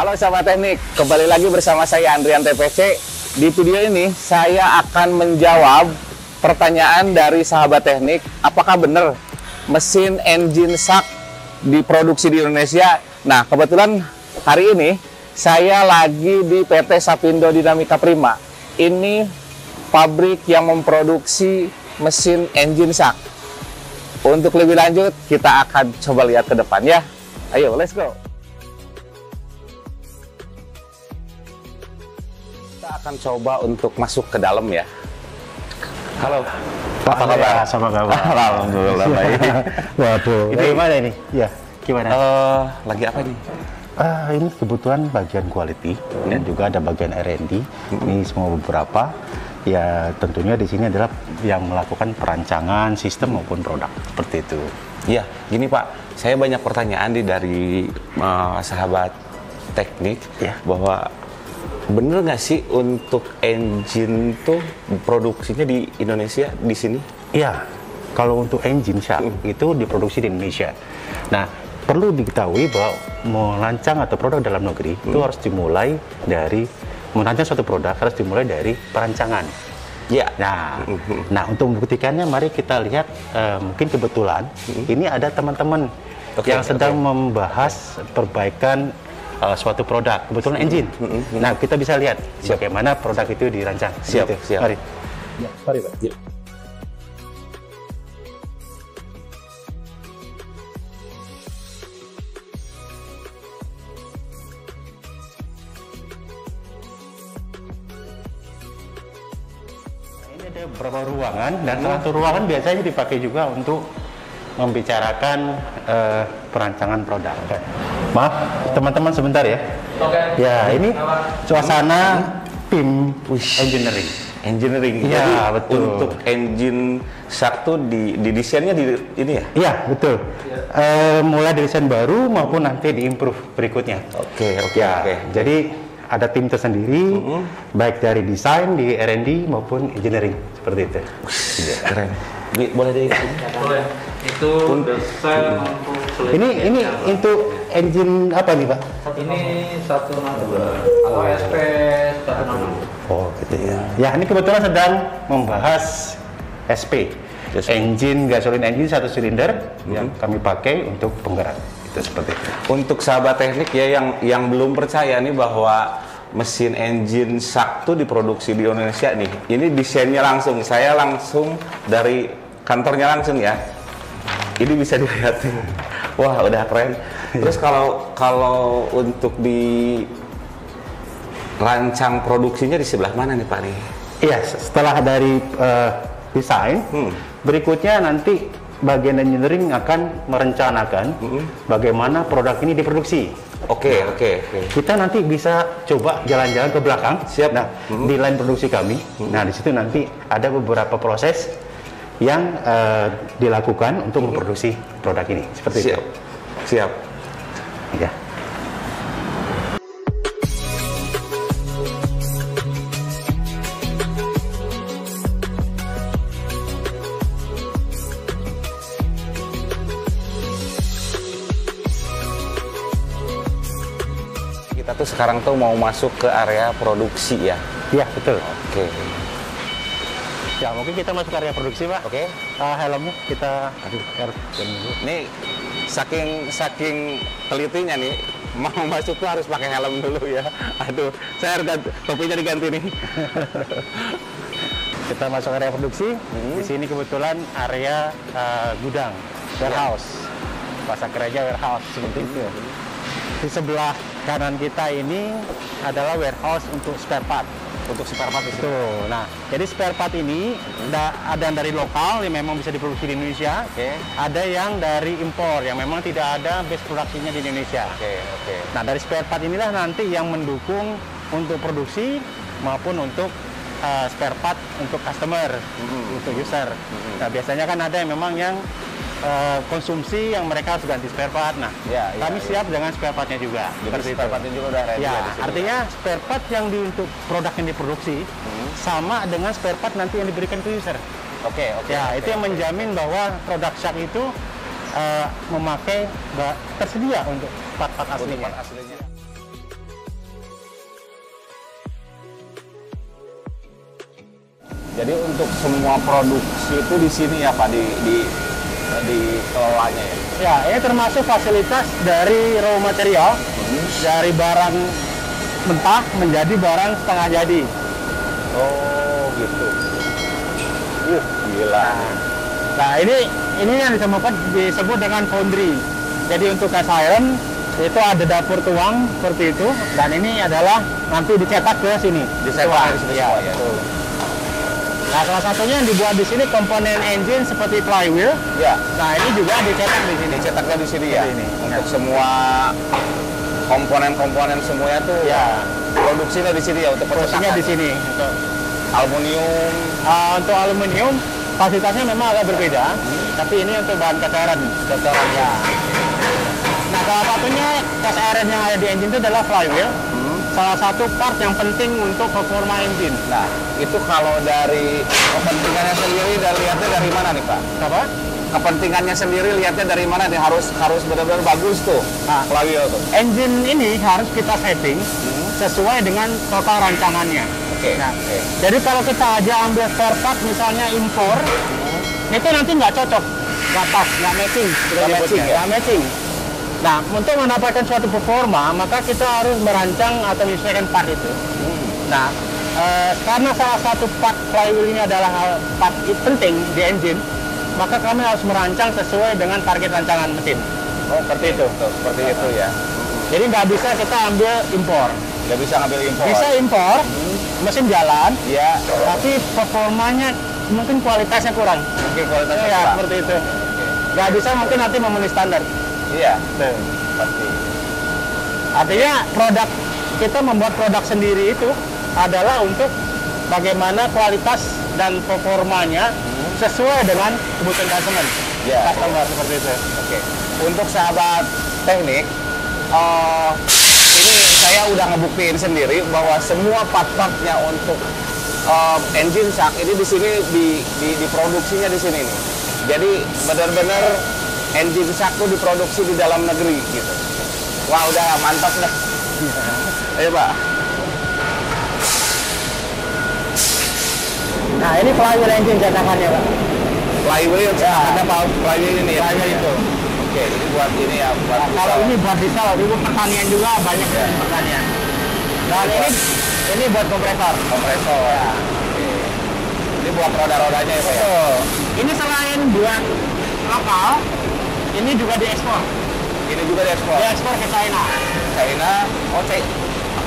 Halo sahabat teknik, kembali lagi bersama saya Andrian TPC. Di video ini saya akan menjawab pertanyaan dari sahabat teknik. Apakah benar mesin engine shock diproduksi di Indonesia? Nah, kebetulan hari ini saya lagi di PT Sapindo Dinamika Prima. Ini pabrik yang memproduksi mesin engine shock. Untuk lebih lanjut, kita akan coba lihat ke depan ya. Ayo, let's go. Kita akan coba untuk masuk ke dalam ya. Halo, apa kabar? Sama kabar. Alhamdulillah baik. Waduh, Ini gimana ini? Ya, gimana? Lagi apa nih? Ini kebutuhan bagian quality dan juga ada bagian R&D. Ini semua beberapa. Ya, tentunya di sini adalah yang melakukan perancangan sistem maupun produk seperti itu. Iya, gini Pak, saya banyak pertanyaan dari sahabat teknik Ya. bahwa bener nggak sih untuk engine tuh produksinya di Indonesia di sini? Iya, kalau untuk engine shock itu diproduksi di Indonesia. Nah, perlu diketahui bahwa merancang atau produk dalam negeri itu harus dimulai dari merancang suatu produk harus dimulai dari perancangan. Ya. Nah, untuk membuktikannya, mari kita lihat. Mungkin kebetulan ini ada teman-teman yang sedang membahas perbaikan suatu produk, kebetulan engine. Nah, kita bisa lihat bagaimana produk itu dirancang. Siap, Gitu. siap. Mari. Ya, mari, Pak. Ya. Ini ada beberapa ruangan dan salah satu ruangan biasanya dipakai juga untuk membicarakan perancangan produk. Maaf, teman-teman sebentar ya. Ya, ini suasana tim engineering. Engineering. Iya, Jadi, betul. untuk engine shock tuh didesainnya di ini ya? Iya, betul. Mulai dari desain baru maupun nanti diimprove berikutnya. Oke. Ya, jadi ada tim tersendiri, baik dari desain, di R&D maupun engineering seperti itu. Keren. Boleh deh. Boleh. Itu desain untuk selesai. Ini untuk engine apa nih, Pak? Ini 162 atau SP 162. Oh, gitu ya. Ya, ini kebetulan sedang membahas SP, engine gasoline engine satu silinder yang kami pakai untuk penggerak. Itu seperti itu. Untuk sahabat teknik ya yang belum percaya nih bahwa mesin engine shock tuh diproduksi di Indonesia nih. Ini desainnya langsung, saya langsung dari kantornya langsung ya. Ini bisa dilihat nih. Wah, udah keren. Terus kalau untuk di rancang produksinya di sebelah mana nih Pak nih? Iya, setelah dari desain, berikutnya nanti bagian engineering akan merencanakan bagaimana produk ini diproduksi. Oke. Kita nanti bisa coba jalan-jalan ke belakang. Siap. Nah, di line produksi kami. Nah, di situ nanti ada beberapa proses yang dilakukan untuk memproduksi produk ini. Seperti itu. Siap. Ya. Kita tuh sekarang tuh mau masuk ke area produksi ya. Iya, betul. Oke. Ya, mungkin kita masuk ke area produksi, Pak. Oke. Helmnya kita Nih saking telitinya nih mau masuk tuh harus pakai helm dulu ya. Aduh, saya harus topinya diganti nih. Kita masuk area produksi. Di sini kebetulan area gudang, warehouse. Bahasa kerja warehouse seperti itu. Di sebelah kanan kita ini adalah warehouse untuk spare part. Untuk spare part itu. Tuh, nah, jadi spare part ini ada yang dari lokal yang memang bisa diproduksi di Indonesia. Oke. Ada yang dari impor yang memang tidak ada base produksinya di Indonesia. Oke. Nah, dari spare part inilah nanti yang mendukung untuk produksi maupun untuk spare part untuk customer, untuk user. Nah, biasanya kan ada yang memang yang konsumsi yang mereka harus ganti spare part. Nah, kami siap dengan spare partnya juga. Jadi spare partnya juga udah ready Ya, di sini. artinya spare part yang untuk produk yang diproduksi sama dengan spare part nanti yang diberikan ke user. Oke. Ya, itu yang menjamin bahwa produk Shark itu memakai tersedia untuk part-part aslinya. Jadi untuk semua produksi itu di sini ya Pak, di kelolanya ya. Ya, ini termasuk fasilitas dari raw material, dari barang mentah menjadi barang setengah jadi. Oh gitu. Gila. Nah, ini yang disebut dengan foundry. Jadi untuk cast iron itu ada dapur tuang seperti itu, dan ini adalah nanti dicetak ke sini. Dicetak ke sini ya, semua ya. betul. Nah, salah satunya yang dibuat di sini komponen engine seperti flywheel. Ya. Nah, ini juga dicetak di sini. Dicetaknya di sini ya. Ini. Untuk semua komponen-komponen semuanya tuh Ya. Produksinya di sini ya untuk Produksinya percetakan. di sini. Untuk Aluminium. untuk aluminium fasilitasnya memang agak berbeda, tapi ini untuk bahan cast iron. Ya. Nah, salah satunya cast iron yang ada di engine itu adalah flywheel. Salah satu part yang penting untuk performa engine. Nah, itu kalau dari kepentingannya sendiri lihatnya dari mana nih Pak? Apa? Kepentingannya sendiri lihatnya dari mana nih? Harus benar-benar bagus tuh. Nah, flywheel tuh. Engine ini harus kita setting sesuai dengan total rancangannya. Oke. Nah, jadi kalau kita aja ambil spare part misalnya impor, itu nanti nggak cocok, nggak pas, nggak matching, Nggak matching, ya? nggak matching. Nah, untuk mendapatkan suatu performa, maka kita harus merancang atau menyesuaikan part itu. Nah, karena salah satu part flywheel ini adalah part penting di engine, maka kami harus merancang sesuai dengan target rancangan mesin. Oh, seperti itu. Seperti itu ya. Jadi nggak bisa kita ambil impor. Nggak bisa ngambil impor. Bisa impor, mesin jalan, Ya. tapi performanya mungkin kualitasnya kurang. Mungkin kualitasnya Ya, kurang. seperti itu. Nggak bisa mungkin nanti memenuhi standar. Iya. Pasti. Artinya produk kita membuat produk sendiri itu adalah untuk bagaimana kualitas dan performanya sesuai dengan kebutuhan customer. Ya. Customer seperti itu. Oke. Untuk sahabat teknik, ini saya udah ngebuktiin sendiri bahwa semua part-partnya untuk engine shock ini di sini diproduksinya di sini nih. Jadi benar-benar engine shock tuh diproduksi di dalam negeri gitu. Wah, udah mantap dah. Ayo Pak. Nah, ini flywheel engine cetakannya, Pak. Flywheel, ada Pak, flywheel ini ya. Flywheel itu. Oke, ini buat ini ya, buat Nah, kalau ini buat diesel, ini pertanian juga banyak pertanian. Dan ini buat kompresor. kompresor. Ya. Oke. Ini buat roda-rodanya ya Pak ya. Betul. Ini selain buat lokal, ini juga diekspor. Ini juga diekspor. Diekspor ke China. China,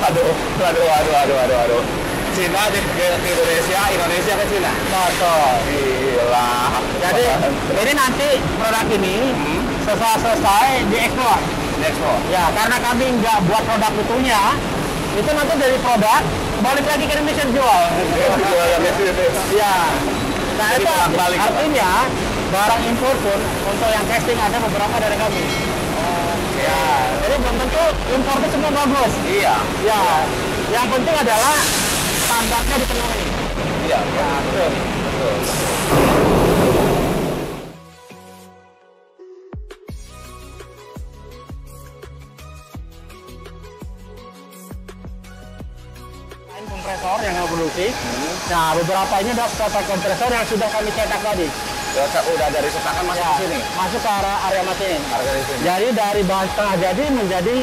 aduh. Cina ke Indonesia, Indonesia ke Cina. Betul. Gila. Jadi ini nanti produk ini setelah selesai diekspor. Diekspor. Ya, karena kami nggak buat produk utuhnya, itu nanti dari produk balik lagi ke Indonesia jual. Ya. Nah, Jadi itu bolak-balik, artinya barang impor pun untuk yang casting ada beberapa dari kami. Ya, jadi belum tentu impor itu semua bagus. Iya. Ya, yang penting adalah standarnya dipenuhi. Iya. Ya, betul. Lain kompresor yang produksi. Nah, beberapa ini adalah spare kompresor yang sudah kami cetak tadi. Udah dari cetakan masuk ke sini. Masuk ke area mesin. Harga di sini. Jadi dari bahan setengah jadi menjadi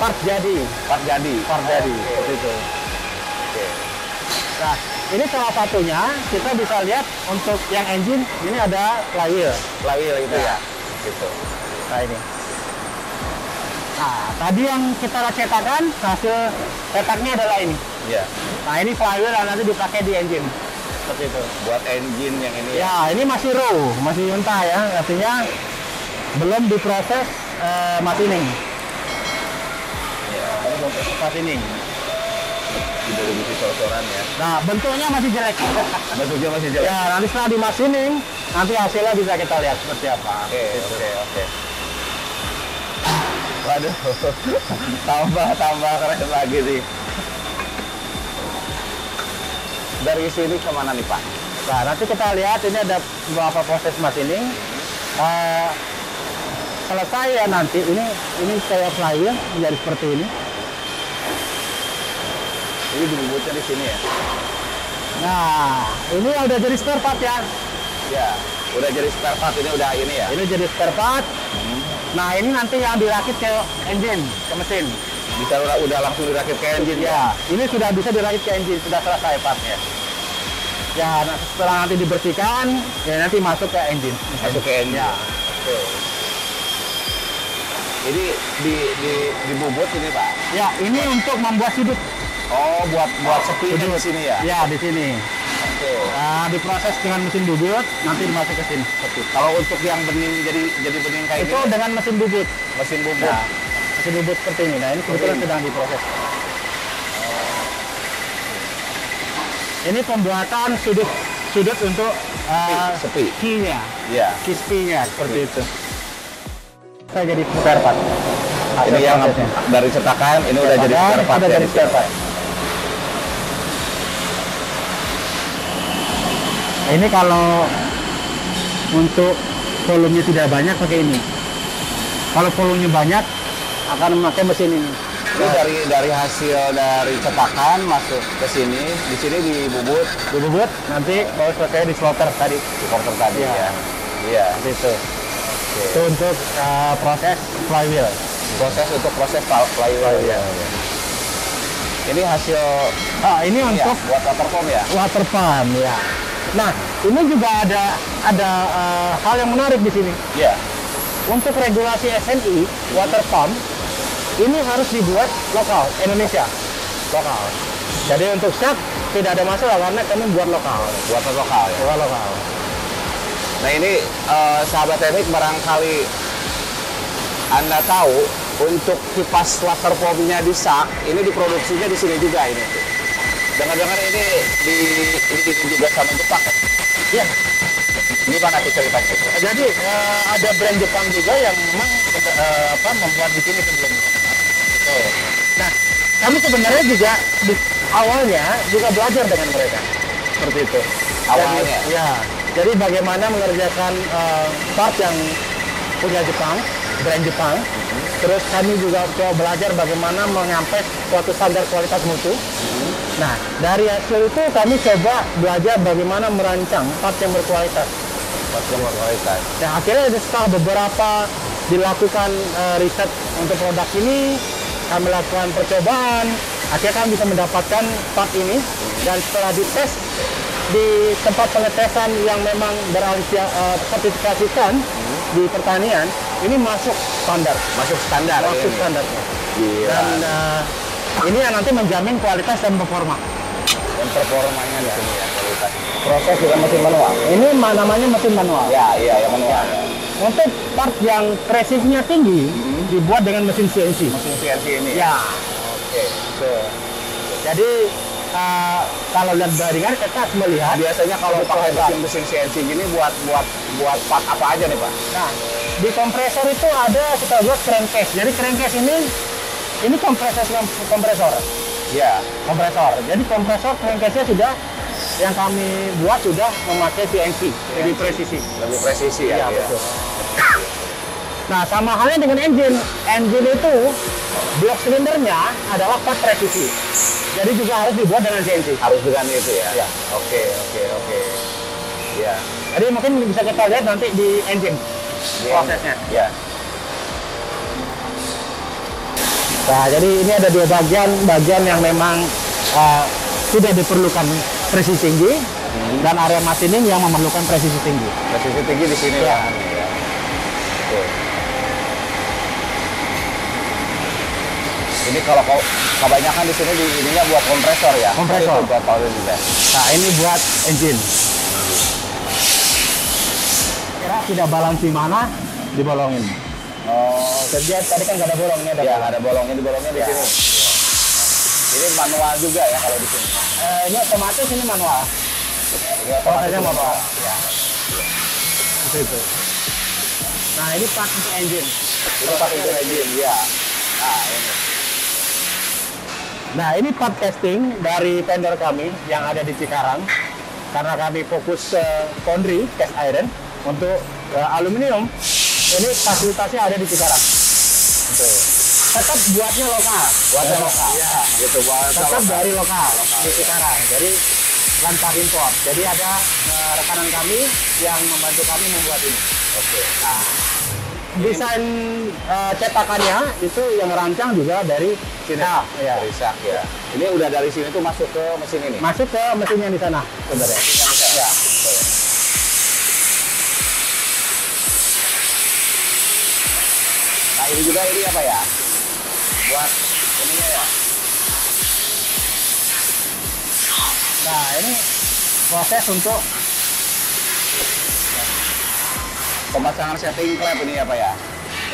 part jadi. Part jadi. Part jadi. Oke. Seperti itu. Oke. Nah, ini salah satunya kita bisa lihat untuk yang engine ini ada flywheel. Flywheel itu ya. Gitu. Nah, ini. Nah, tadi yang kita cetakkan hasil cetaknya adalah ini. Iya. Nah, ini flywheel yang nanti dipakai di engine. Seperti itu. Buat engine yang ini ya. Ya, ini masih raw, masih mentah ya. Artinya belum diproses machining. Iya. Ini belum proses machining. Udah lebih cor-coran ya. Nah, bentuknya masih jelek. Bentuknya masih jelek. Ya, nanti setelah di machining, nanti hasilnya bisa kita lihat seperti apa. Oke. Waduh, tambah keren lagi nih. Dari sini kemana nih Pak? Nah, nanti kita lihat ini ada beberapa proses machining. Selesai ya nanti ini kayak flywheel menjadi seperti ini. Ini dibubutnya di sini ya. Nah, ini udah jadi spare part ya. Ya, udah jadi spare part, ini udah ini ya. Ini jadi spare part. Nah, ini nanti yang dirakit ke engine, ke mesin. Bisa udah langsung dirakit ke engine Ya, ini sudah bisa dirakit ke engine, sudah selesai partnya. Ya, setelah nanti dibersihkan, ya nanti masuk ke engine. Masuk ke engine. Ya. Oke. Ini di bubut ini Pak. Ya, ini untuk membuat sudut. Oh, buat sepinya di sini ya. Ya, di sini. Oke. Nah, diproses dengan mesin bubut, nanti dimasuk ke sini. Kalau untuk yang bening jadi bening kayak Itu gini, dengan mesin bubut. mesin bubut. Nah, mesin bubut seperti ini. Nah, ini kebetulan sedang diproses. Ini pembuatan sudut untuk sepi. key-nya, Iya. key-nya seperti itu. Saya jadi spare part. Ini yang dari cetakan, ini udah jadi spare part. Udah jadi spare part. Ini kalau untuk volumenya tidak banyak pakai ini. Kalau volumenya banyak akan memakai mesin ini. Ini dari hasil dari cetakan masuk ke sini, di sini dibubut, Dibubut, nanti baru selesai di slaughter tadi. di porter tadi Iya. ya. Iya. Seperti itu. Itu untuk proses flywheel. Proses untuk proses flywheel ya. Ini hasil Ini ya, untuk buat water pump ya. water pump ya. Nah, ini juga ada hal yang menarik di sini. Iya. Untuk regulasi SNI water pump ini harus dibuat lokal Indonesia. Lokal. Jadi untuk SAP tidak ada masalah karena kami buat lokal. Buatan lokal ya. Buat lokal. Nah ini sahabat teknik, barangkali Anda tahu untuk kipas water pumpnya di SAK ini diproduksinya di sini juga ini. Dengar-dengar ini dibikin juga sama Jepang ya? Iya. Gimana tuh ceritanya? Jadi ada brand Jepang juga yang memang membuat di sini sebelumnya. Gitu. Nah, kami sebenarnya juga di awalnya juga belajar dengan mereka. Seperti itu. Awalnya? Jadi, ya. Jadi bagaimana mengerjakan part yang punya Jepang, brand Jepang. Terus kami juga coba belajar bagaimana mengampe suatu standar kualitas mutu. Nah, dari hasil itu kami coba belajar bagaimana merancang part yang berkualitas. Pas kualitas. Nah, akhirnya setelah beberapa dilakukan riset untuk produk ini, kami lakukan percobaan, akhirnya kami bisa mendapatkan part ini, dan setelah dites di tempat pengetesan yang memang sertifikasikan di pertanian, ini masuk standar. Masuk standar. Masuk ini. standar. Gila. Dan ini yang nanti menjamin kualitas dan performa. Dan performanya di sini ya kualitas. Proses dengan mesin manual. Ini namanya mesin manual. Ya, iya, yang manual. Untuk part yang presisinya tinggi, dibuat dengan mesin CNC. Mesin CNC ini. Ya. Oke. Jadi kalau lihat bandingan kita harus melihat. Biasanya kalau pakai mesin CNC gini buat part apa aja nih Pak? Nah, di kompresor itu ada kita buat crankcase. Jadi crankcase ini kompresor. Iya. Kompresor. Jadi kompresor crankcase-nya sudah yang kami buat sudah memakai CNC, lebih presisi. Lebih presisi ya. Iya, betul. Nah, sama halnya dengan engine. Engine itu blok silindernya adalah part presisi. Jadi juga harus dibuat dengan CNC. Harus dengan itu ya. Iya. Oke. Iya. Jadi mungkin bisa kita lihat nanti di engine prosesnya. Iya. Nah, jadi ini ada dua bagian yang memang sudah diperlukan presisi tinggi, dan area machining yang memerlukan presisi tinggi. Presisi tinggi di sini Ya. Pak. Ya. Oke. Ini kalau kebanyakan di sini ininya buat kompresor ya. Kompresor. Itu buat power juga. Nah, ini buat engine. Kira tidak balance di mana, dibolongin. Oh, Jadi tadi kan nggak ada bolong, ini ada ya bolong. ada bolongnya, dibolongnya di Ya. sini. Ini manual juga ya kalau di sini. Ini otomatis, ini manual. Ini Prosesnya otomatis manual. Ya. Seperti itu. Nah, ini part untuk engine. Ini pakai engine ya. Nah, ini. Nah, ini part testing dari vendor kami yang ada di Cikarang. Karena kami fokus ke foundry, cast iron, untuk aluminium. Ini fasilitasnya ada di Cikarang. Betul. Tetap buatnya lokal. Buatnya lokal. Ya. Gitu buat Tetap dari lokal di Cikarang. Jadi lancar impor. Jadi ada rekanan kami yang membantu kami membuat ini. Oke. Nah, desain cetakannya itu yang rancang juga dari Sini. Nah, ya. Dari sak ya. Ini udah dari sini tuh masuk ke mesin ini. Masuk ke mesin yang di sana sebenarnya. Ya. Nah ini juga ini apa ya? Buat ininya ya. Nah, ini proses untuk Pemasangan setting klep ini apa ya?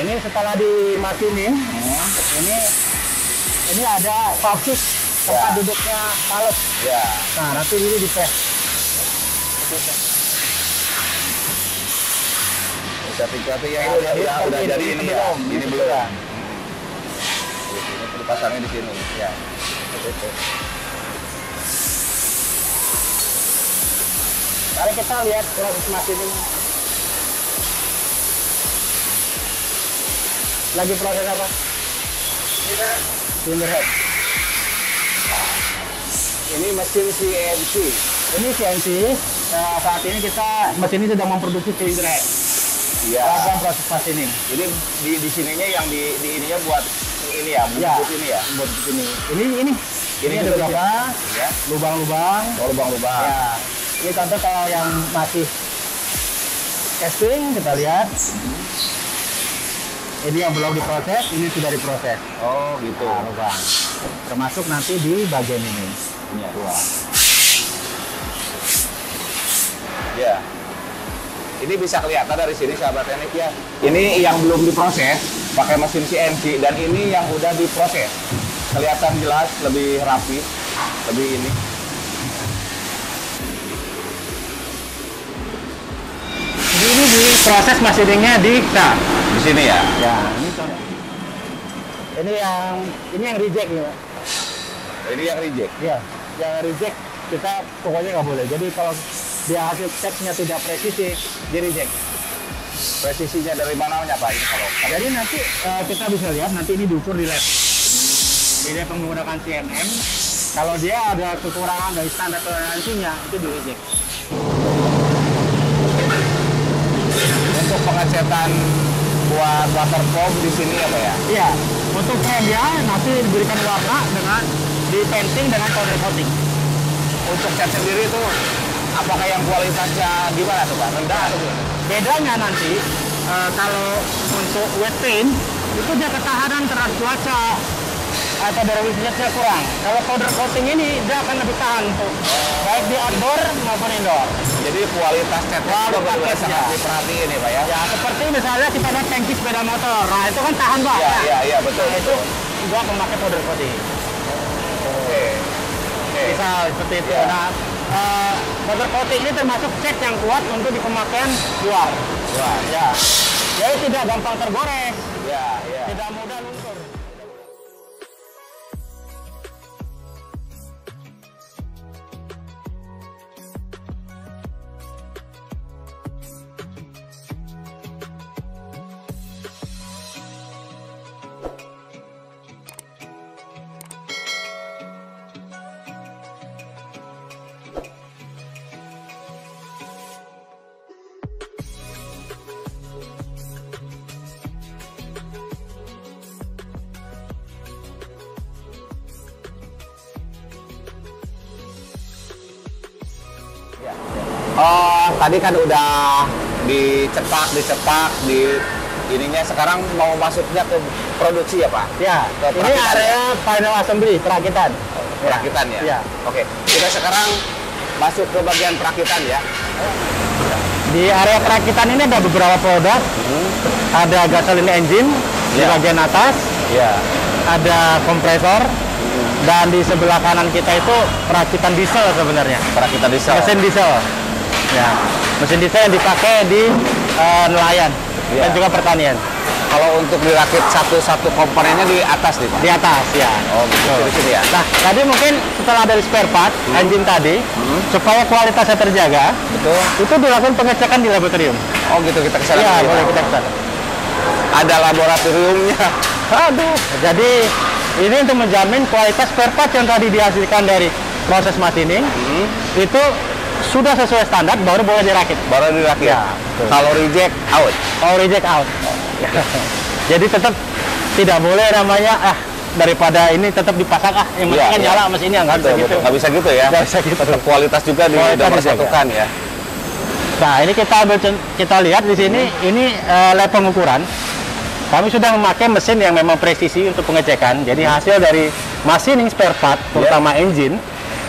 ini setelah dimasinin, ini ada valve tempat Ya. duduknya pales. Ya. Nah, nanti ini di press. Setting klep yang ini udah jadi ini ya. Ini belum. Ini dipasangnya di sini. Ya. Begitu. Mari kita lihat proses masin. Lagi proses apa? Cylinder head. Ini mesin CNC. Ini CNC. Saat ini mesin ini sedang memproduksi cylinder head. Iya. Dalam proses masin Ini di sininya yang di ininya buat ini ya, bungkus ini ya. Buat ini. Ini ada juga berapa? Ya. Lubang-lubang. Oh, lubang-lubang. Ya. Ini contoh kalau yang masih casting, kita lihat. Ini yang belum diproses, ini sudah diproses. Oh, gitu. Nah, lubang. Termasuk nanti di bagian ini. Ini ya, dua. Ya. Ini bisa kelihatan dari sini sahabat teknik ya. Ini yang belum diproses pakai mesin CNC dan ini yang udah diproses. Kelihatan jelas, lebih rapi, lebih ini. Ini diproses masiningnya di Di sini ya. Ya, ini contoh. Ini yang reject ya. Ini yang reject. Ya, yang reject kita pokoknya nggak boleh. Jadi kalau dia hasil ceknya tidak presisi, di reject. Presisinya dari mananya Pak ini kalau Jadi nanti kita bisa lihat nanti ini diukur di lab. Dia menggunakan CMM. Kalau dia ada kekurangan dari standar toleransinya itu di reject. untuk pengecetan buat water foam di sini apa ya? Iya, untuk dia nanti diberikan warna dengan di painting dengan powder coating. Untuk cat sendiri itu apakah yang kualitasnya gimana tuh Pak? Rendah atau gimana? Bedanya nanti kalau untuk wet paint itu dia ketahanan terhadap cuaca atau dari wisatnya kurang. Kalau powder coating ini dia akan lebih tahan tuh, baik di outdoor maupun indoor. Jadi kualitas catnya juga benar-benar sangat diperhatiin ya Pak ya? Ya seperti misalnya kita lihat tangki sepeda motor, nah itu kan tahan banget. Iya betul. Nah, itu gua memakai powder coating. Oke. Bisa seperti itu. Ya. Nah, powder coating ini termasuk cat yang kuat untuk di pemakaian luar. Wah, Ya, jadi tidak gampang tergores, ya. tidak mudah luntur. Oh, tadi kan udah dicetak di ininya, sekarang mau masuknya ke produksi ya Pak? Ya, Ke ini perakitan area final assembly perakitan. Perakitan ya? Ya. Oke, kita sekarang masuk ke bagian perakitan ya. Di area perakitan ini ada beberapa produk. Ada gasoline engine di Ya. bagian atas, Iya. ada kompresor, dan di sebelah kanan kita itu perakitan diesel sebenarnya. Perakitan diesel. Mesin diesel. Ya, mesin diesel yang dipakai di nelayan Ya. dan juga pertanian. Kalau untuk dirakit satu-satu komponennya di atas nih Pak? Di atas ya. Oh, gitu. Di sini ya? Nah, tadi mungkin setelah dari spare part engine tadi, supaya kualitasnya terjaga, Betul. itu dilakukan pengecekan di laboratorium. Oh gitu, kita kesana Iya, dulu, boleh Pak. kita kesana. Ada laboratoriumnya. Aduh, jadi Ini untuk menjamin kualitas spare part yang tadi dihasilkan dari proses machining itu sudah sesuai standar, baru boleh dirakit. Baru dirakit. Ya, Kalau reject out. Kalau reject out. Jadi tetap tidak boleh namanya daripada ini tetap dipasang yang penting kan nyala mesinnya, nggak bisa gitu. Nggak bisa gitu ya. Nggak bisa gitu. Tetap kualitas juga dipersatukan ya. Nah, ini kita lihat di sini, ini lab pengukuran. Kami sudah memakai mesin yang memang presisi untuk pengecekan. Jadi hasil dari machining spare part, terutama engine,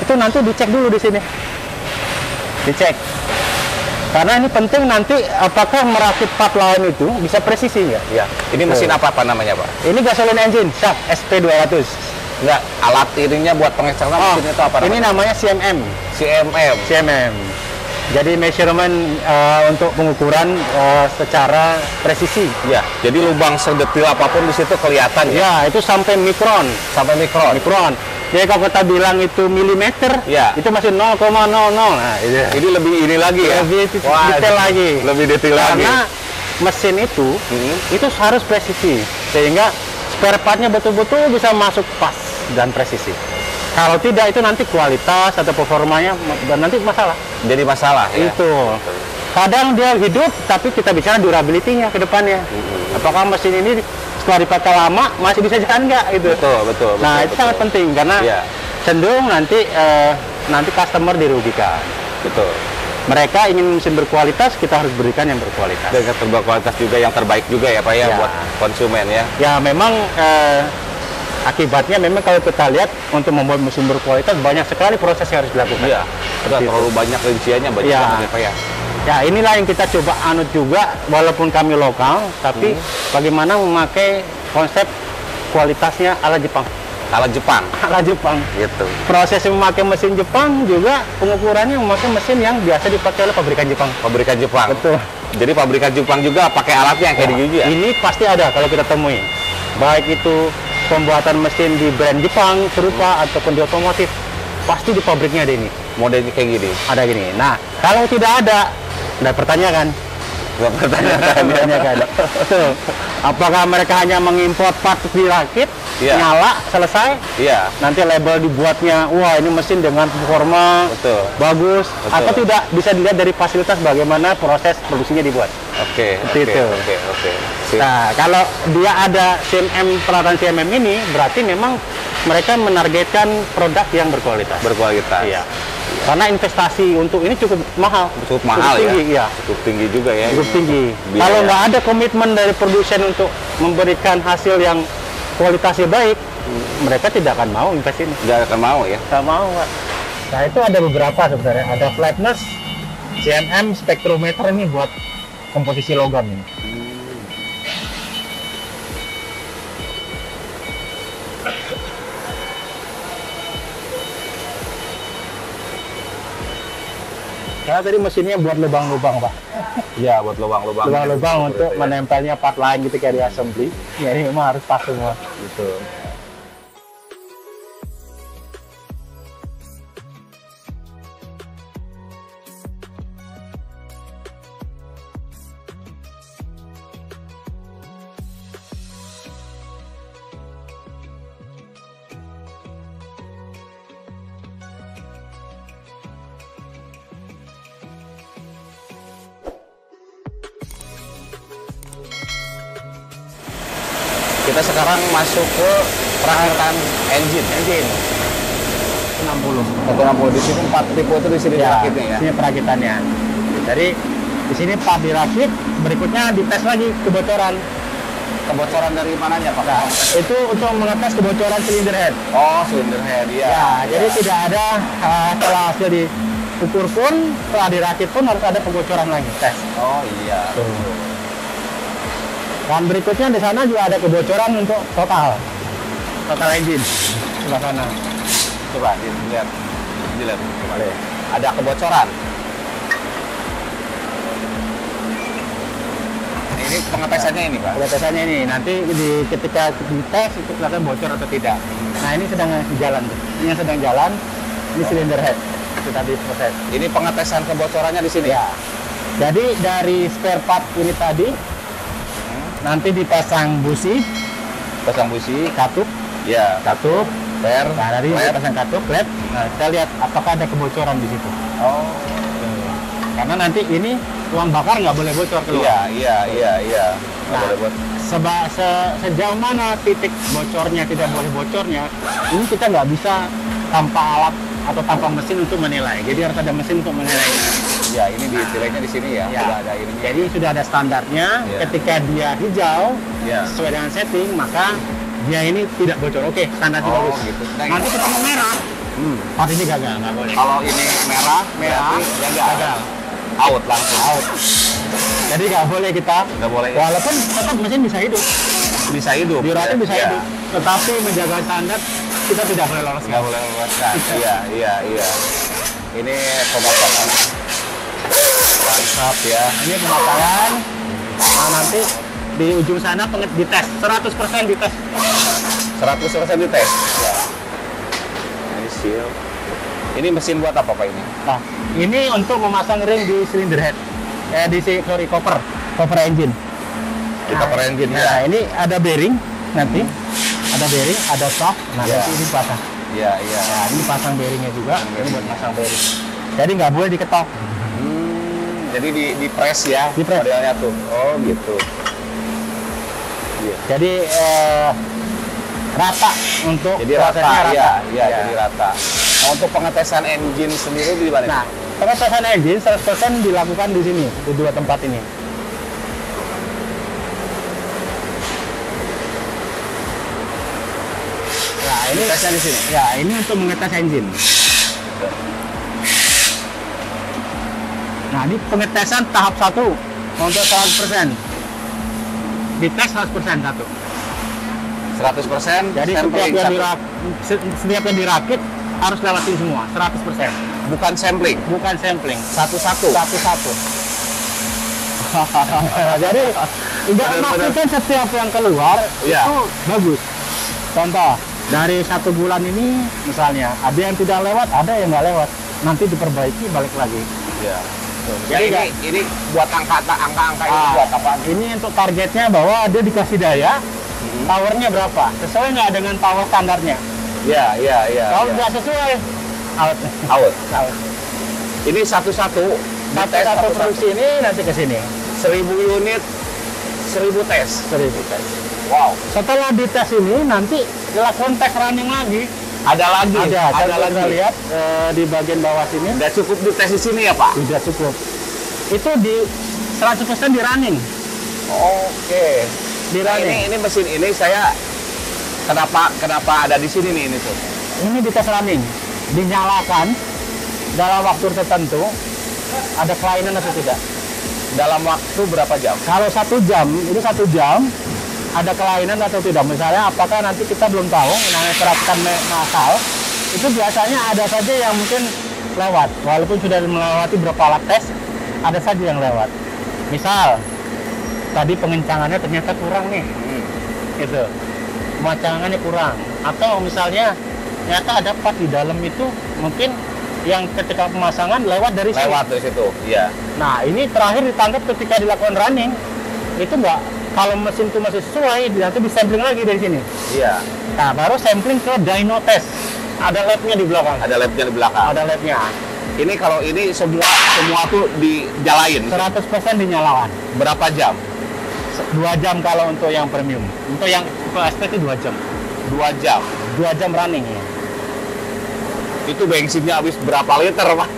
itu nanti dicek dulu di sini. Dicek. Karena ini penting nanti apakah merakit part lain itu bisa presisi nggak? Ya. Ini mesin apa namanya, Pak? Ini gasoline engine, Sharp SP200. Enggak, alat ininya buat pengecekan mesin itu apa namanya? Ini namanya CMM. CMM. Jadi measurement untuk pengukuran secara presisi. Ya, jadi lubang sedetil apapun di situ kelihatan ya. Ya, itu sampai mikron. Sampai mikron. Jadi kalau kita bilang itu milimeter, itu masih 0,00. Nah, ini lebih ini lagi ya. Lebih detail lagi. Lebih detail lagi. Karena mesin itu harus presisi sehingga spare partnya betul-betul bisa masuk pas dan presisi. Kalau tidak itu nanti kualitas atau performanya nanti masalah. Jadi masalah ya. Itu. Kadang dia hidup tapi kita bicara durability-nya ke depannya. Apakah mesin ini setelah dipakai lama masih bisa jalan nggak gitu. Betul. Nah, itu sangat penting karena cenderung nanti customer dirugikan. Betul. Mereka ingin mesin berkualitas, kita harus berikan yang berkualitas. Dan berkualitas juga yang terbaik juga ya Pak ya, buat konsumen ya. Ya memang akibatnya memang kalau kita lihat untuk membuat mesin berkualitas banyak sekali proses yang harus dilakukan. Iya, terlalu banyak rinciannya banyak banget Pak ya. Ya inilah yang kita coba anut juga, walaupun kami lokal, tapi bagaimana memakai konsep kualitasnya ala Jepang. Ala Jepang. Ala Jepang. Gitu. Proses memakai mesin Jepang juga pengukurannya memakai mesin yang biasa dipakai oleh pabrikan Jepang. Pabrikan Jepang. Betul. Jadi pabrikan Jepang juga pakai alatnya yang kayak gitu ya? Ini pasti ada kalau kita temui. Baik itu pembuatan mesin di brand Jepang serupa ataupun di otomotif, pasti di pabriknya ada ini. Modelnya kayak gini. Ada gini. Nah, kalau tidak ada, pertanyakan. Pertanyakan. Apakah mereka hanya mengimpor part dirakit, nyala, selesai? Nanti label dibuatnya, wah ini mesin dengan performa bagus, atau tidak bisa dilihat dari fasilitas bagaimana proses produksinya dibuat. Oke. Nah, kalau dia ada CMM, peralatan CMM ini, berarti memang mereka menargetkan produk yang berkualitas. Iya. Karena investasi untuk ini cukup mahal. Cukup mahal tinggi, ya? Cukup tinggi juga ya. Cukup tinggi. Kalau nggak ada komitmen dari produsen untuk memberikan hasil yang kualitasnya baik, mereka tidak akan mau invest ini. Nggak akan mau ya? Nggak mau, Pak. Nah, itu ada beberapa sebenarnya. Ada flatness, CMM, spektrometer ini buat komposisi logam ini. Karena tadi mesinnya buat lubang-lubang, Pak. Iya, buat lubang-lubang. Lubang-lubang untuk menempelnya part lain gitu kayak di assembly. Ya, ini memang harus pas semua. Gitu. Kita sekarang masuk ke perakitan engine. 160 di sini 4 tipe itu di sini dirakitnya ya. Ini perakitannya. Jadi di sini part dirakit, berikutnya dites lagi kebocoran. Kebocoran dari mananya Pak? Nah, itu untuk mengetes kebocoran cylinder head. Oh, cylinder head ya. Jadi tidak ada setelah hasil diukur pun, setelah dirakit pun harus ada kebocoran lagi tes. Oh iya. Dan berikutnya di sana juga ada kebocoran untuk total engine sebelah sana. Coba dilihat. Coba. Ada kebocoran. Ini pengetesannya ini Pak? Pengetesannya ini, nanti ketika dites itu kelihatan bocor atau tidak. Nah ini sedang jalan tuh. Ini yang sedang jalan, ini cylinder head. Itu tadi proses. Ini pengetesan kebocorannya di sini? Ya. Jadi dari spare part ini tadi, nanti dipasang busi, pasang busi, katup, Ya. katup. Per. Nah, dari Led. pasang katup, led. Nah, kita lihat apakah ada kebocoran di situ. Oh. Karena nanti ini uang bakar nggak boleh bocor keluar. Iya. Nggak Nah, boleh buat. sejauh mana titik bocornya, tidak boleh bocornya, ini kita nggak bisa tanpa alat atau tanpa mesin untuk menilai. Jadi harus ada mesin untuk menilai. Ya, ini detailnya di sini ya. Ya. Sudah ada ininya. Jadi sudah ada standarnya. Ya. Ketika dia hijau Ya. sesuai dengan setting, maka dia ini tidak bocor. Oke, standarnya Oh, bagus. gitu. Nanti ketemu merah, part ini gagal, nggak boleh. Kalau ini merah, Merah, berarti gagal. out langsung. Out. Jadi nggak boleh kita. Nggak boleh. Walaupun tetap mesin bisa hidup, Bisa hidup. diuratin bisa Ya. hidup, tetapi menjaga standar kita tidak boleh lolos. Nggak boleh lewatkan. Iya. Ini pemasangan. Mantap ya. Ini pemasangan. Nah, nanti di ujung sana dites 100% dites. 100% dites. Ya. Ini seal. Ini mesin buat apa Pak ini? Nah, ini untuk memasang ring di cylinder head. Copper engine. Di cover engine Nah, ya. ini ada bearing nanti. Ada bearing, ada shaft. Nah, Ya. nanti ini pasang. Iya. Nah, ini pasang bearingnya juga. Ini buat pasang bearing. Jadi nggak boleh diketok. Jadi di press ya. Di press. Modelnya tuh. Oh gitu. Iya. Jadi rata untuk Jadi rata, prosesnya iya, jadi rata. Nah, untuk pengetesan engine sendiri di mana? Nah, pengetesan engine 100% dilakukan di sini, di dua tempat ini. Nah, ini tesnya di sini. ya, ini untuk mengetes engine. Nah, ini pengetesan tahap 1 untuk 100%. Dites 100% satu. 100%. Jadi sampling satu. setiap yang dirakit harus lewatin semua 100%. Bukan sampling. Bukan sampling. Satu-satu. Satu-satu. Jadi tidak memastikan setiap yang keluar Iya. itu bagus. Contoh dari 1 bulan ini misalnya ada yang tidak lewat, ada yang nggak lewat. Nanti diperbaiki balik lagi. Iya. Jadi Jadi ini buat angka ini buat apa? Ini untuk targetnya bahwa dia dikasih daya, powernya berapa? Sesuai nggak dengan power standarnya? Iya. Kalau nggak sesuai, out. Out. Out. Ini satu-satu. Dites Satu produksi ini nanti ke sini. 1000 unit, 1000 tes. 1000 tes. Wow. Setelah dites ini nanti dilakukan tes running lagi. Ada lagi. Ada lagi. kita lihat di bagian bawah sini. Udah cukup dites di sini ya Pak? Sudah cukup. Itu di 100% di running. Oke. Di Nah, running. ini mesin ini saya kenapa ada di sini nih ini tuh? Ini di tes running. Dinyalakan dalam waktu tertentu. Ada kelainan atau tidak? Dalam waktu berapa jam? Kalau 1 jam, ini 1 jam ada kelainan atau tidak? Misalnya apakah nanti kita belum tahu, namanya perhatikan masal, itu biasanya ada saja yang mungkin lewat. Walaupun sudah melewati beberapa alat tes, ada saja yang lewat. Misal, tadi pengencangannya ternyata kurang nih, gitu. Pengencangannya kurang. Atau misalnya, ternyata ada part di dalam itu mungkin yang ketika pemasangan lewat dari sini. Lewat dari situ. Iya. Nah, ini terakhir ditangkap ketika dilakukan running. Itu enggak, kalau mesin itu masih sesuai, nanti disampling lagi dari sini. Iya. Nah, baru sampling ke dyno test. Ada labnya di belakang. Ada labnya di belakang. Ada labnya. Ini kalau ini semua tuh dijalain. 100% dinyalakan. Berapa jam? 2 jam kalau untuk yang premium. Untuk yang SP itu 2 jam. 2 jam. 2 jam running. Ya. Itu bensinnya habis berapa liter, Pak?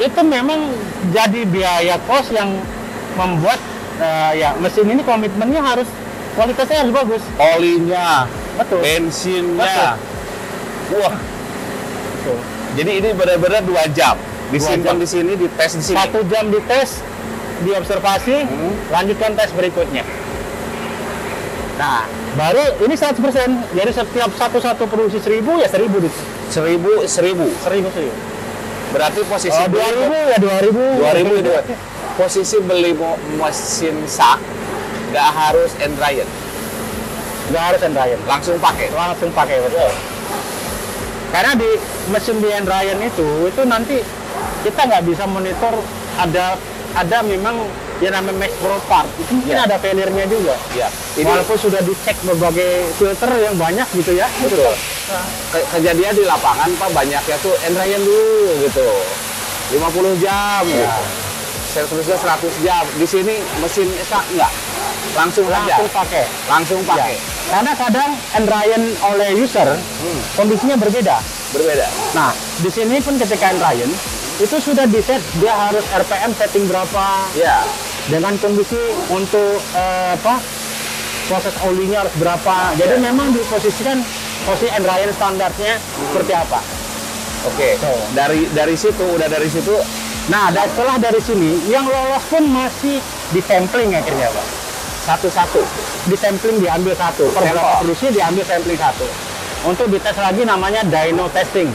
itu memang jadi biaya kos yang membuat ya mesin ini komitmennya harus kualitasnya harus bagus. Olinya, Betul. bensinnya. Wah. Betul. Jadi ini benar-benar 2 jam. jam. Disimpan di sini, dites di sini. 1 jam dites, diobservasi, lanjutkan tes berikutnya. Nah, baru ini 100%. Jadi setiap satu produksi 1000 ya 1000 di 1000. 1000. Berarti posisi 2000 ya 2000. 2000 itu. Posisi beli mesin sak nggak harus end dryer, Nggak harus end Ryan. langsung pakai. Langsung pakai betul. Karena di mesin di end Ryan itu nanti kita nggak bisa monitor ada memang yang namanya max pro part itu mungkin Ya. ada failure-nya juga. Ya. Ini Walaupun sudah dicek berbagai filter yang banyak gitu ya. betul. Kejadian di lapangan Pak banyaknya tuh Endrayan dulu gitu. 50 jam Ya. gitu. Servisnya 100 jam. Di sini mesin esak enggak. Langsung aja. Langsung pakai. Langsung pakai. Ya. Karena kadang Endrayan oleh user kondisinya berbeda. Berbeda. Nah, di sini pun ketika Endrayan itu sudah di set dia harus RPM setting berapa Ya. dengan kondisi untuk proses olinya harus berapa. Jadi Ya. memang diposisikan posisi Endrayan standarnya seperti apa. Oke. So. Dari situ udah dari situ Nah, setelah dari sini yang lolos pun masih di sampling akhirnya, Pak. satu-satu. Di sampling diambil satu, per Sampel. berapa produksi diambil sampling satu. Untuk dites lagi namanya dyno testing.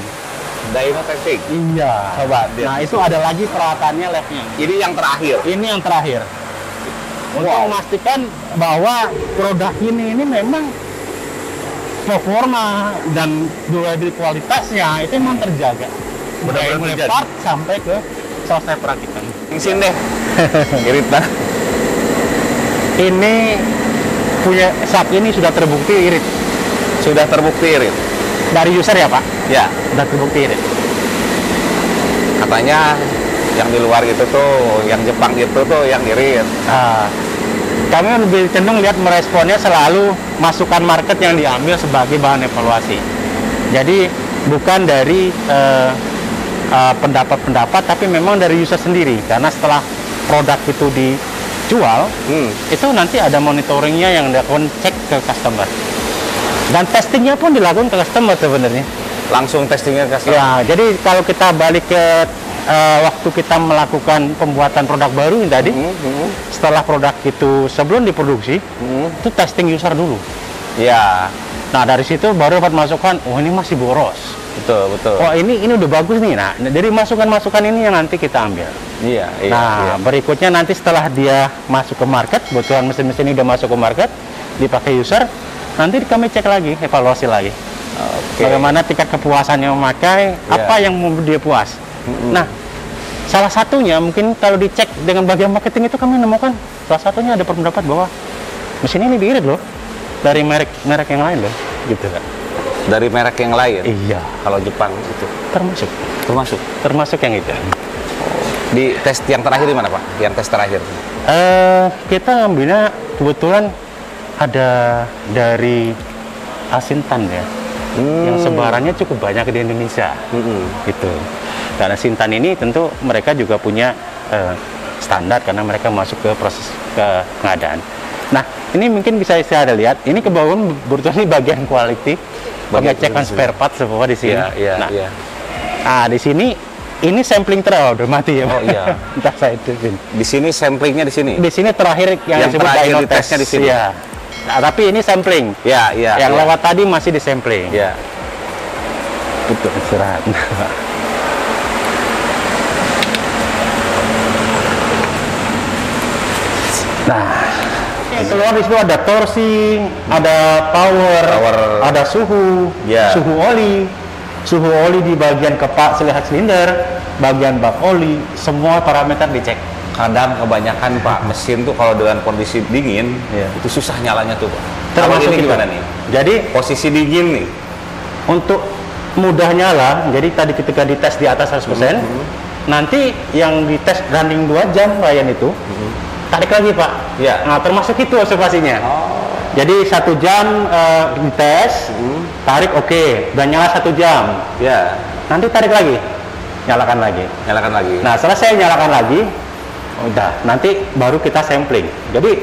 Dyno testing. Iya. Coba dia. Nah, itu ada lagi peralatannya labnya. Ini yang terakhir. Ini yang terakhir. Untuk Wow. memastikan bahwa produk ini memang performa dan durability kualitasnya itu memang terjaga. Benar-benar Mulai terjaga. part sampai ke selesai perakitan. Sini deh. Irit dah. Ini punya saat ini sudah terbukti irit Sudah terbukti irit. dari user ya Pak? Ya. Sudah terbukti irit. Katanya yang di luar itu tuh, yang Jepang itu tuh yang irit. Nah, kami lebih cenderung lihat meresponnya selalu masukan market yang diambil sebagai bahan evaluasi. Jadi bukan dari pendapat-pendapat, tapi memang dari user sendiri. Karena setelah produk itu dijual, itu nanti ada monitoringnya yang dilakukan cek ke customer. Dan testingnya pun dilakukan ke customer sebenarnya. Langsung testingnya ke customer. Ya, jadi kalau kita balik ke waktu kita melakukan pembuatan produk baru ini tadi, setelah produk itu sebelum diproduksi, itu testing user dulu. Ya, Nah dari situ baru dapat masukan, oh ini masih boros. betul, betul. Oh ini udah bagus nih. Nah dari masukan-masukan ini yang nanti kita ambil. Iya, iya. Nah iya. berikutnya nanti setelah dia masuk ke market, kebetulan mesin-mesin ini udah masuk ke market, dipakai user, nanti kami cek lagi, evaluasi lagi. Oke. Bagaimana tingkat kepuasannya memakai, Iya. apa yang membuat dia puas. Nah, salah satunya mungkin kalau dicek dengan bagian marketing itu kami menemukan salah satunya ada pendapat bahwa mesin ini diirit loh dari merek yang lain loh, gitu kan. Dari merek yang lain. Iya, Kalau Jepang itu termasuk yang itu. di tes yang terakhir di mana Pak? Yang tes terakhir. Kita ambilnya kebetulan ada dari Asintan ya, yang sebarannya cukup banyak di Indonesia. Gitu. Dan Sintan ini tentu mereka juga punya standar karena mereka masuk ke proses pengadaan. Nah, ini mungkin bisa saya lihat. Ini ke bawah kebetulan ini bagian quality, pengecekan spare part semua di sini. Iya, nah, iya. nah, di sini ini sampling trial udah mati ya. Oh, iya. Entah saya itu. Di sini samplingnya di sini. Di sini terakhir yang disebut terakhir dyno ditesnya di sini. Iya. Nah, tapi ini sampling. Ya, iya. Yang iya. lewat tadi masih di sampling. Ya. Betul, istirahat. Nah, keluar di situ ada torsi, ada power, ada suhu, Ya. suhu oli di bagian kepak silinder, bagian bak oli, semua parameter dicek. Kadang kebanyakan Pak mesin tuh kalau dengan kondisi dingin Iya. itu susah nyalanya tuh Pak. Kalau Termasuk ini itu. gimana nih? Jadi Posisi dingin nih. untuk mudah nyala, jadi tadi ketika dites di atas 100%, nanti yang dites running 2 jam Ryan itu, tarik lagi Pak. Ya. Nah termasuk itu observasinya. Jadi 1 jam dites, tarik oke, udah nyala 1 jam, Ya. nanti tarik lagi, nyalakan lagi. Nyalakan lagi. Nah selesai nyalakan lagi, udah, nanti baru kita sampling. Jadi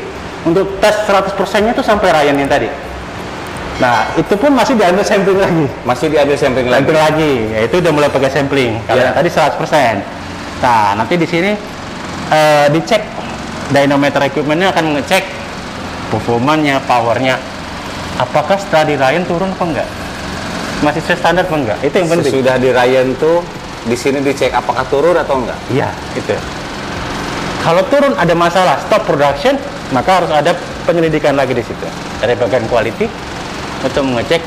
untuk tes 100%-nya itu sampai Ryan yang tadi. Nah itu pun masih diambil sampling lagi. Masih diambil sampling lagi. Sampling lagi, yaitu udah mulai pakai sampling. Kalau Ya. yang tadi 100%. Nah, nanti di sini dicek dynometer equipment-nya akan ngecek performanya, powernya. Apakah setelah di Ryan turun apa enggak? Masih sesuai standar apa enggak? Itu yang penting. Sesudah di Ryan tuh di sini dicek apakah turun atau enggak. Iya, itu. Kalau turun ada masalah, stop production, maka harus ada penyelidikan lagi di situ. Dari bagian quality untuk mengecek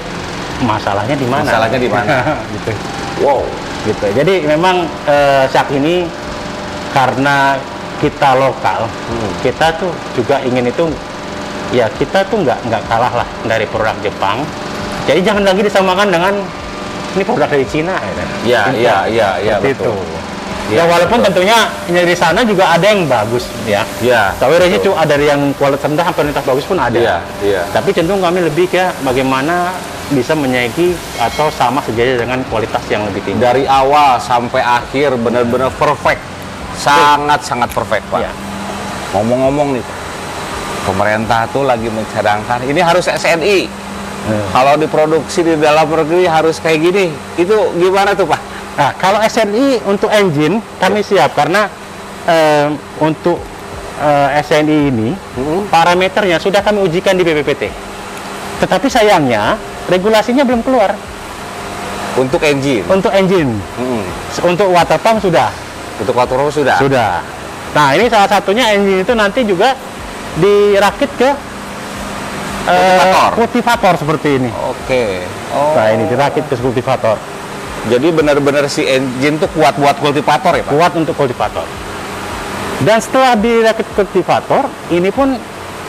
masalahnya di mana. Masalahnya di mana. Gitu. Wow. Gitu. Jadi memang saat ini karena kita lokal, kita tuh juga ingin itu, ya kita tuh nggak kalah lah dari produk Jepang. Jadi jangan lagi disamakan dengan ini produk dari Cina. Iya, Itu. betul. Ya, walaupun tentunya dari sana juga ada yang bagus ya. Iya. Tapi dari situ ada yang kualitas rendah sampai kualitas bagus pun ada. Iya. Tapi cenderung kami lebih ke bagaimana bisa menyaingi atau sama sejajar dengan kualitas yang lebih tinggi. Dari awal sampai akhir benar-benar perfect. Sangat perfect, Pak. Iya. Ngomong-ngomong nih, pemerintah tuh lagi mencadangkan ini harus SNI. Kalau diproduksi di dalam negeri harus kayak gini. Itu gimana tuh, Pak? Nah, kalau SNI untuk engine kami siap karena untuk SNI ini parameternya sudah kami ujikan di BPPT. Tetapi sayangnya regulasinya belum keluar. Untuk engine. Untuk engine. Untuk water pump sudah. Untuk water pump sudah. Sudah. Nah, ini salah satunya engine itu nanti juga dirakit ke kultivator seperti ini. Oke. Nah, ini dirakit ke kultivator. Jadi benar-benar si engine tuh kuat buat kultivator ya, Pak? Kuat untuk kultivator. Dan setelah dirakit kultivator, ini pun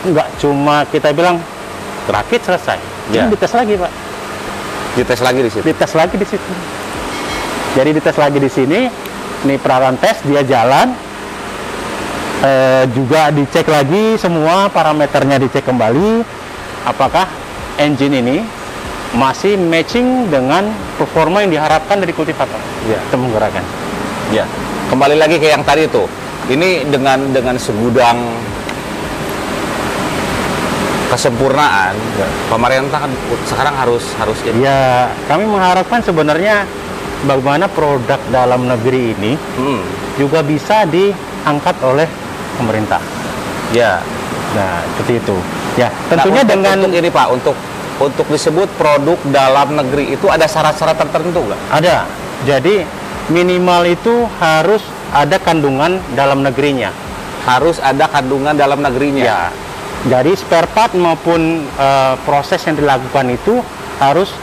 nggak cuma kita bilang rakit selesai. Ya. Ini dites lagi, Pak. Dites lagi di situ. Dites lagi di situ. Jadi dites lagi di sini. Ini peralatan tes, dia jalan. Juga dicek lagi semua parameternya, dicek kembali. Apakah engine ini masih matching dengan performa yang diharapkan dari kultivator. Ya. Kita menggerakkan. Ya. Kembali lagi ke yang tadi tuh. Ini dengan segudang kesempurnaan, pemerintah kan sekarang harus ini. Ya, kami mengharapkan sebenarnya bagaimana produk dalam negeri ini juga bisa diangkat oleh pemerintah. Ya. Nah, seperti itu. Ya, tentunya untuk ini, Pak, untuk disebut produk dalam negeri itu ada syarat-syarat tertentu nggak? Ada. Jadi minimal itu harus ada kandungan dalam negerinya. Harus ada kandungan dalam negerinya. Ya. Jadi spare part maupun proses yang dilakukan itu harus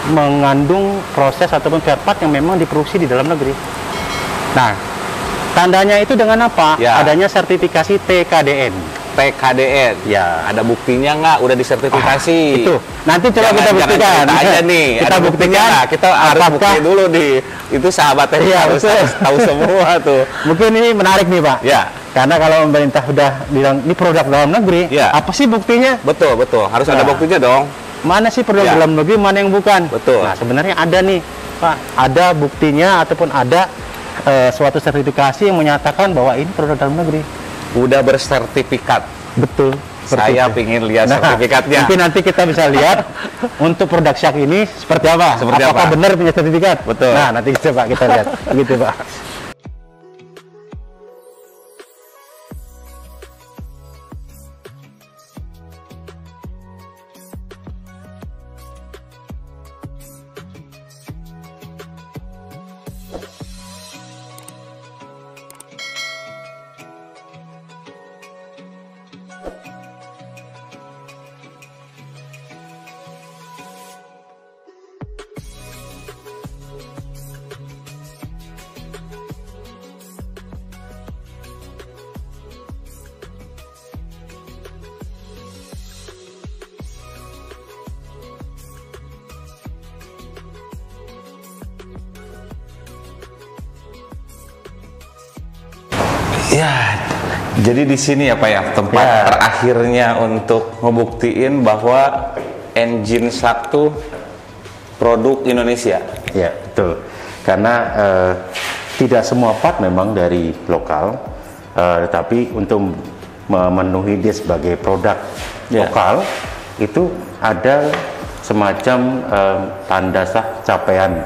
mengandung proses ataupun spare part yang memang diproduksi di dalam negeri. Nah, tandanya itu dengan apa? Ya. Adanya sertifikasi TKDN. TKDN. Ya. Ada buktinya nggak? Udah disertifikasi. Itu. Nanti coba kita buktikan. Jangan aja nih. Kita ada buktikan. Nah, kita harus bukti dulu nih. Itu sahabatnya Iya, harus tahu semua tuh. Mungkin ini menarik nih, Pak. Ya. Karena kalau pemerintah udah bilang ini produk dalam negeri, Ya. apa sih buktinya? Betul. Harus ada Nah. buktinya dong. Mana sih produk Ya. dalam negeri, mana yang bukan? Betul. Nah, sebenarnya ada nih, Pak. Ada buktinya ataupun ada suatu sertifikasi yang menyatakan bahwa ini produk dalam negeri. Udah bersertifikat. Betul. Saya pingin lihat sertifikatnya. Mungkin nanti kita bisa lihat untuk produk Shark ini seperti apa. Seperti Apakah apa? benar punya sertifikat? Betul. Nah, nanti coba kita lihat. Begitu, Pak. Ya, jadi di sini ya Pak ya, tempat Ya. terakhirnya untuk ngebuktiin bahwa engine Shark tuh produk Indonesia. Ya, betul. Karena tidak semua part memang dari lokal, tetapi untuk memenuhi dia sebagai produk Ya. lokal, itu ada semacam tanda sah capaian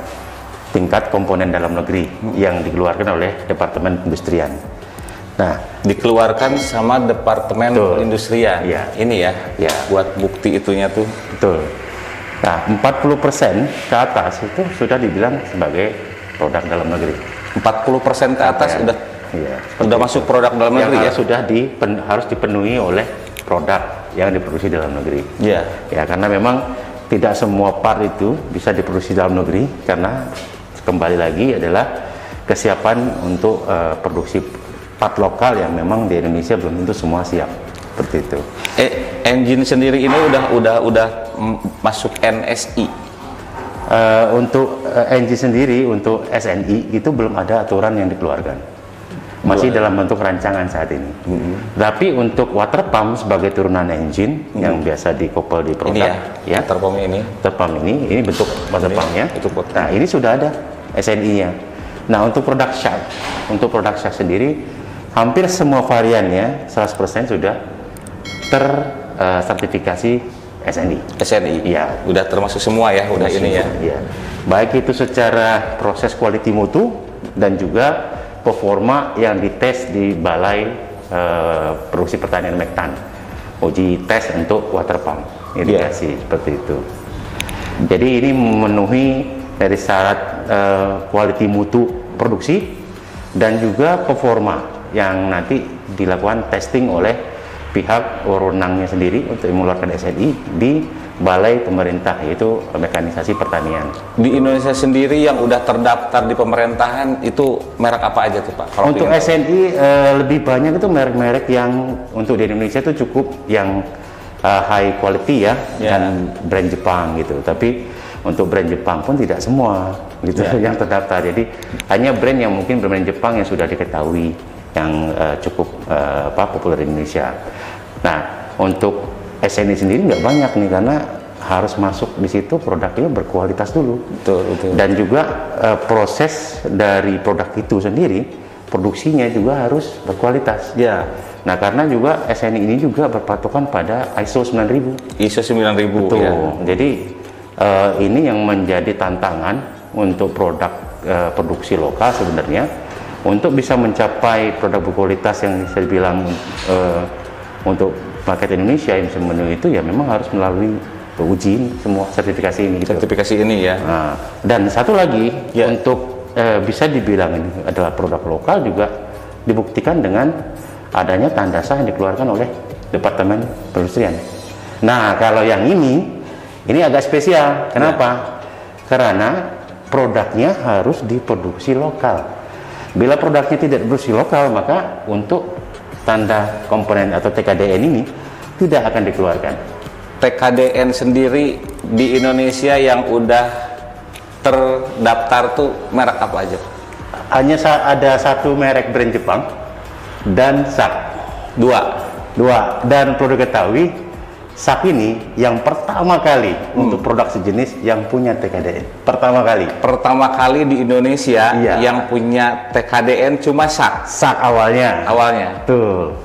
tingkat komponen dalam negeri yang dikeluarkan oleh Departemen Perindustrian. Nah, Dikeluarkan sama Departemen Betul. Perindustrian. Iya. Ini ya, Ya. buat bukti itunya tuh. betul. Nah, 40% ke atas itu sudah dibilang sebagai produk dalam negeri. 40% ke atas Capaian. udah Iya, udah masuk produk dalam yang negeri ya. sudah harus dipenuhi oleh produk yang diproduksi dalam negeri. Iya. Ya, karena memang tidak semua part itu bisa diproduksi dalam negeri karena kembali lagi adalah kesiapan untuk produksi part lokal yang memang di Indonesia belum tentu semua siap seperti itu. Engine sendiri ini udah masuk NSI. Untuk engine sendiri untuk SNI itu belum ada aturan yang dikeluarkan. Masih dalam bentuk rancangan saat ini. Tapi untuk water pump sebagai turunan engine yang biasa dikoppel di produk, ini ya, water pump ini bentuk water pumpnya. Nah, ini sudah ada SNI-nya. Nah, untuk produk shaft sendiri hampir semua variannya 100% sudah tersertifikasi SNI. Iya, udah termasuk semua ya, udah ini ya. Iya. Baik itu secara proses quality mutu dan juga performa yang dites di Balai Produksi Pertanian Mektan, uji tes untuk water pump irigasi seperti itu. Jadi ini memenuhi dari syarat quality mutu produksi dan juga performa yang nanti dilakukan testing oleh pihak wewenangnya sendiri untuk mengeluarkan SNI di Balai Pemerintah, yaitu Mekanisasi Pertanian. Di Indonesia sendiri yang udah terdaftar di pemerintahan itu merek apa aja tuh Pak? Kalau untuk SNI lebih banyak itu merek-merek yang untuk di Indonesia itu cukup yang high quality ya, dan brand Jepang gitu. Tapi untuk brand Jepang pun tidak semua gitu yang terdaftar. Jadi hanya brand yang mungkin brand Jepang yang sudah diketahui yang cukup populer di Indonesia. Nah, untuk SNI sendiri nggak banyak nih karena harus masuk di situ produknya berkualitas dulu. Betul. Dan juga proses dari produk itu sendiri produksinya juga harus berkualitas. Ya. Nah, karena juga SNI ini juga berpatokan pada ISO 9000. ISO 9000. Betul. Ya. Jadi ini yang menjadi tantangan untuk produk produksi lokal sebenarnya untuk bisa mencapai produk berkualitas yang bisa dibilang untuk market Indonesia yang bisa memenuhi itu ya memang harus melalui uji semua sertifikasi ini. Gitu. Sertifikasi ini ya. Nah, dan satu lagi untuk bisa dibilang ini adalah produk lokal juga dibuktikan dengan adanya tanda sah yang dikeluarkan oleh Departemen Perindustrian. Nah, kalau yang ini agak spesial. Kenapa? Karena produknya harus diproduksi lokal. Bila produknya tidak diproduksi lokal, maka untuk tanda komponen atau TKDN ini tidak akan dikeluarkan. TKDN sendiri di Indonesia yang udah terdaftar tuh merek apa aja? Hanya ada satu merek brand Jepang dan SAK. Dua. Dan perlu diketahui SAK ini yang pertama kali untuk produk sejenis yang punya TKDN. Pertama kali di Indonesia yang punya TKDN cuma SAK. SAK awalnya. Betul.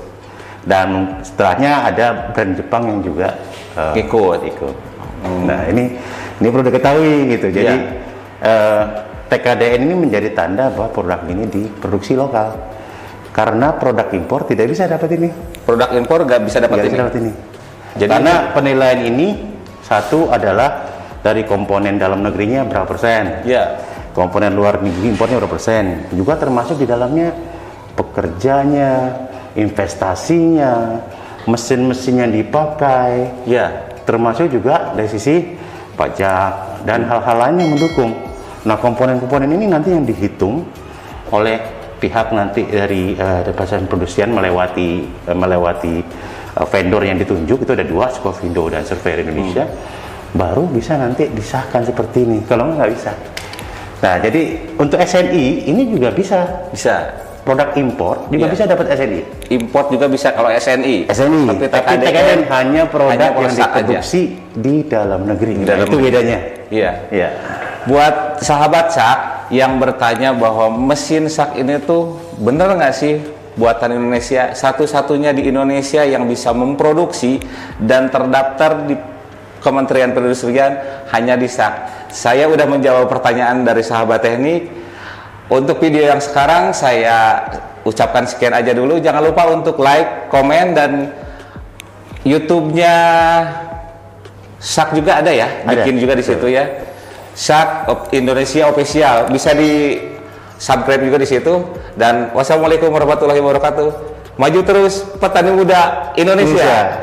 Dan setelahnya ada brand Jepang yang juga ikut. Nah, ini perlu diketahui gitu. Jadi TKDN ini menjadi tanda bahwa produk ini diproduksi lokal. Karena produk impor tidak bisa dapat ini. Produk impor nggak bisa dapat ini. Jadi, karena penilaian ini satu adalah dari komponen dalam negerinya berapa persen, komponen luar negeri impornya berapa persen, juga termasuk di dalamnya pekerjanya, investasinya, mesin-mesin yang dipakai, termasuk juga dari sisi pajak dan hal-hal lain yang mendukung. Nah, komponen-komponen ini nanti yang dihitung oleh pihak nanti dari Departemen Perindustrian melewati vendor yang ditunjuk, itu ada 2, Skovindo dan Surveyor Indonesia, baru bisa nanti disahkan seperti ini. Kalau nggak bisa. Nah, jadi untuk SNI ini juga bisa. Produk impor juga bisa dapat SNI. Import juga bisa kalau SNI. Tapi TKDN hanya produk yang diproduksi di dalam negeri. Itu bedanya. Iya. Buat sahabat SAK yang bertanya bahwa mesin SAK ini tuh bener nggak sih buatan Indonesia, satu-satunya di Indonesia yang bisa memproduksi dan terdaftar di Kementerian Perindustrian hanya di SAK. Saya udah menjawab pertanyaan dari sahabat teknik. Untuk video yang sekarang saya ucapkan sekian aja dulu. Jangan lupa untuk like, komen, dan YouTube-nya SAK juga ada ya, bikin juga di situ ya. SAK Indonesia Official, bisa di subscribe juga di situ. Dan wassalamualaikum warahmatullahi wabarakatuh. Maju terus petani muda Indonesia.